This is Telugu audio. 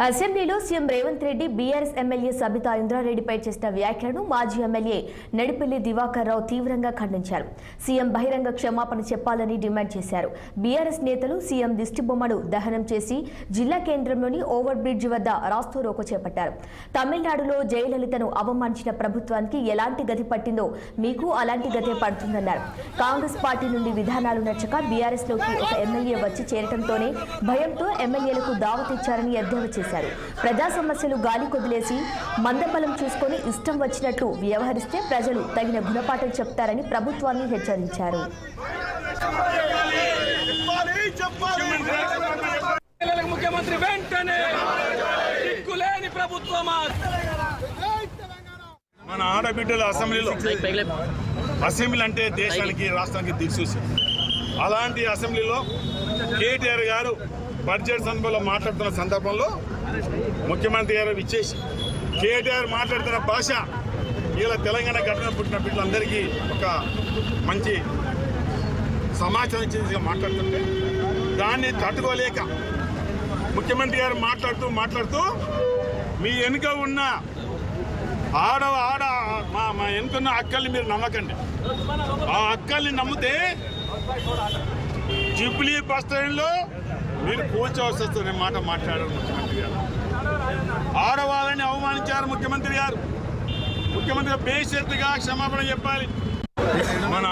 అసెంబ్లీలో సీఎం రేవంత్ రెడ్డి బీఆర్ఎస్ ఎమ్మెల్యే సబితా ఇంద్రారెడ్డిపై చేసిన వ్యాఖ్యలను మాజీ ఎమ్మెల్యే నడిపెల్లి దివాకర్ రావు తీవ్రంగా ఖండించారు. సీఎం బహిరంగ క్షమాపణ చెప్పాలని డిమాండ్ చేశారు. బీఆర్ఎస్ నేతలు సీఎం దిష్టిబొమ్మను దహనం చేసి జిల్లా కేంద్రంలోని ఓవర్ బ్రిడ్జ్ వద్ద రాస్తారోకో చేపట్టారు. తమిళనాడులో జయలలితను అవమానించిన ప్రభుత్వానికి ఎలాంటి గతి పట్టిందో మీకు అలాంటి గతే పడుతుందన్నారు. కాంగ్రెస్ పార్టీ నుండి విధానాలు నచ్చక బీఆర్ఎస్ లోకి ఒక ఎమ్మెల్యే వచ్చి చేరటంతోనే భయంతో ఎమ్మెల్యేలకు దావత్ ఇచ్చారని ఎద్దేవా చేశారు. ప్రజా సమస్యలు గాలి కొదిలేసి మందబలం చూసుకొని ఇష్టం వచ్చినట్లు వ్యవహరిస్తే ప్రజలు తగిన గుణపాఠం చెప్తారని ప్రభుత్వాన్ని హెచ్చరించారు. ముఖ్యమంత్రి వెంటనే మన ఆడబిడ్డల అసెంబ్లీ అంటే దేశానికి రాష్ట్రానికి దిక్సూచి. అలాంటి అసెంబ్లీలో కేటీఆర్ గారు బడ్జెట్ సందర్భంలో మాట్లాడుతున్న సందర్భంలో ముఖ్యమంత్రి గారు ఇచ్చేసి కేటీఆర్ మాట్లాడుతున్న భాష ఇలా తెలంగాణ ఘటన పుట్టిన బిడ్డలందరికీ ఒక మంచి సమాచారం ఇచ్చేసి మాట్లాడుతుంటే దాన్ని తట్టుకోలేక ముఖ్యమంత్రి గారు మాట్లాడుతూ మీ వెనుక ఉన్న మా వెనుకున్న అక్కల్ని మీరు నమ్మకండి. ఆ అక్కల్ని నమ్మితే జూబ్లీ బస్ స్టాండ్లో మీరు కూర్చోవలసి వస్తున్న మాట మాట్లాడారు ముఖ్యమంత్రి గారు. ఆడవాళ్ళని అవమానించారు ముఖ్యమంత్రి గారు. ముఖ్యమంత్రి బేషరతుగా క్షమాపణ చెప్పాలి. మన